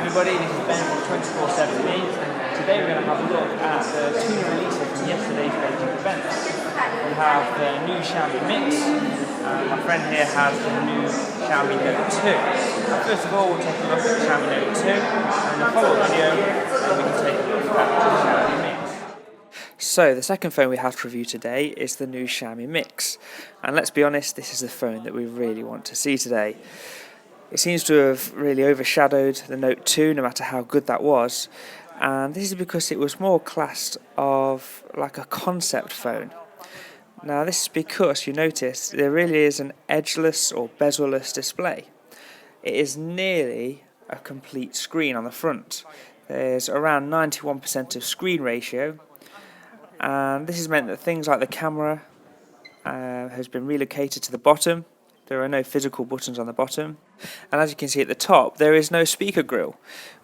everybody, this is Ben from 24/7 Me. Today we're going to have a look at the two releases from yesterday's Beijing event. We have the new Xiaomi Mix, and my friend here has the new Xiaomi Note 2. Now, first of all, we'll take a look at the Xiaomi Note 2, and in the follow-up video, we can take a look at the Xiaomi Mix. So the second phone we have to review today is the new Xiaomi Mix, and let's be honest, this is the phone that we really want to see today. It seems to have really overshadowed the Note 2, no matter how good that was, and this is because it was more classed of like a concept phone. Now this is because you notice there really is an edgeless or bezel-less display. It is nearly a complete screen on the front. There's around 91% of screen ratio, and this has meant that things like the camera has been relocated to the bottom. There are no physical buttons on the bottom, and as you can see at the top there is no speaker grill,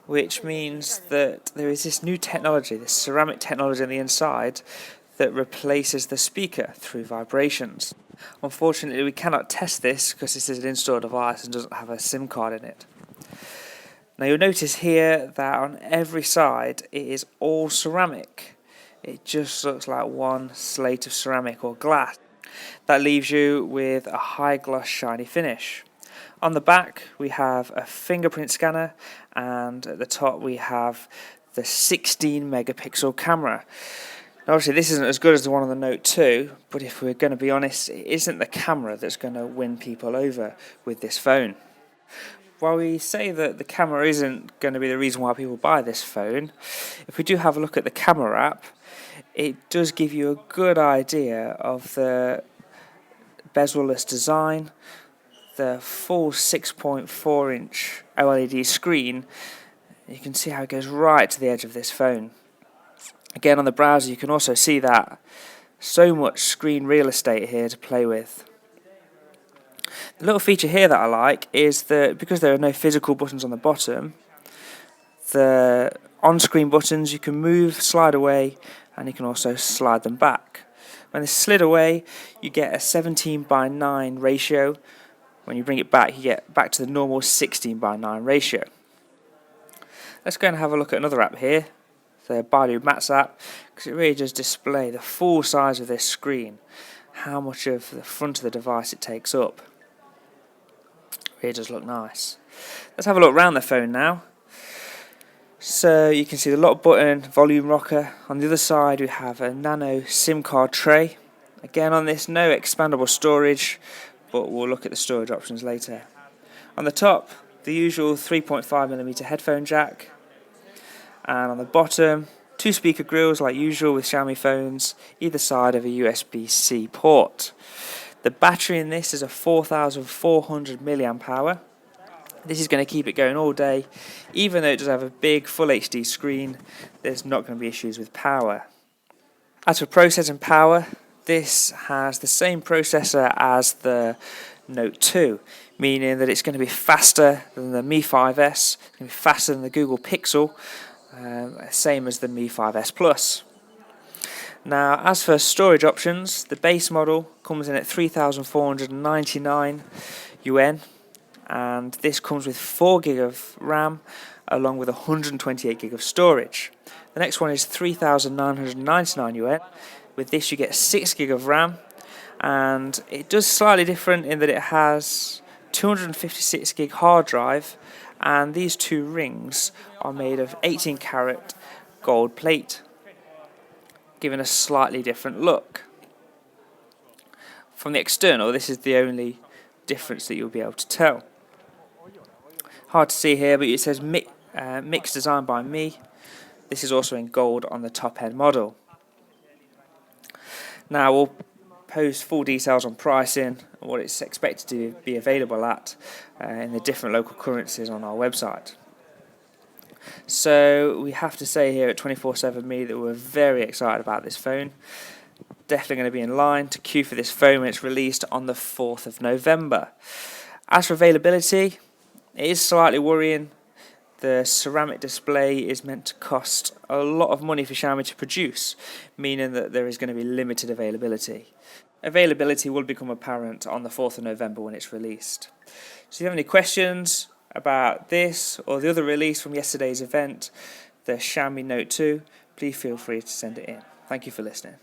which means that there is this new technology, this ceramic technology on the inside that replaces the speaker through vibrations. Unfortunately we cannot test this because this is an in-store device and doesn't have a SIM card in it. Now you'll notice here that on every side it is all ceramic. It just looks like one slate of ceramic or glass. That leaves you with a high gloss shiny finish. On the back we have a fingerprint scanner, and at the top we have the 16 megapixel camera. Now obviously this isn't as good as the one on the Note 2, but if we're going to be honest, it isn't the camera that's going to win people over with this phone. While we say that the camera isn't going to be the reason why people buy this phone, if we do have a look at the camera app, it does give you a good idea of the bezel-less design, the full 6.4 inch OLED screen. You can see how it goes right to the edge of this phone. Again, on the browser you can also see that. So much screen real estate here to play with. The little feature here that I like is that because there are no physical buttons on the bottom, the on-screen buttons you can move, slide away, and you can also slide them back. When they're slid away, you get a 17:9 ratio. When you bring it back, you get back to the normal 16:9 ratio. Let's go and have a look at another app here, the Baidu Maps app, because it really does display the full size of this screen, how much of the front of the device it takes up. It really does look nice. Let's have a look around the phone now. So you can see the lock button, volume rocker. On the other side we have a nano SIM card tray. Again, on this, no expandable storage, but we'll look at the storage options later. On the top, the usual 3.5mm headphone jack, and on the bottom, two speaker grills like usual with Xiaomi phones, either side of a USB-C port. The battery in this is a 4,400 mAh. This is going to keep it going all day. Even though it does have a big full HD screen, there's not going to be issues with power. As for processing power, this has the same processor as the Note 2, meaning that it's going to be faster than the Mi 5S, it's going to be faster than the Google Pixel, same as the Mi 5S Plus. Now, as for storage options, the base model comes in at 3,499 yuan, and this comes with 4 GB of RAM along with 128 GB of storage. The next one is 3,999 yuan. With this you get 6 GB of RAM, and it does slightly different in that it has 256 GB hard drive, and these two rings are made of 18 karat gold plate, giving a slightly different look. From the external, this is the only difference that you'll be able to tell. Hard to see here, but it says Mix designed by me. This is also in gold on the top end model. Now we'll post full details on pricing and what it's expected to be available at in the different local currencies on our website. So we have to say here at 24/7 Me that we're very excited about this phone. Definitely going to be in line to queue for this phone when it's released on the 4th of November. As for availability, it is slightly worrying. The ceramic display is meant to cost a lot of money for Xiaomi to produce, meaning that there is going to be limited availability. Availability will become apparent on the 4th of November when it's released. So if you have any questions, about this or the other release from yesterday's event, the Xiaomi Note 2, please feel free to send it in. Thank you for listening.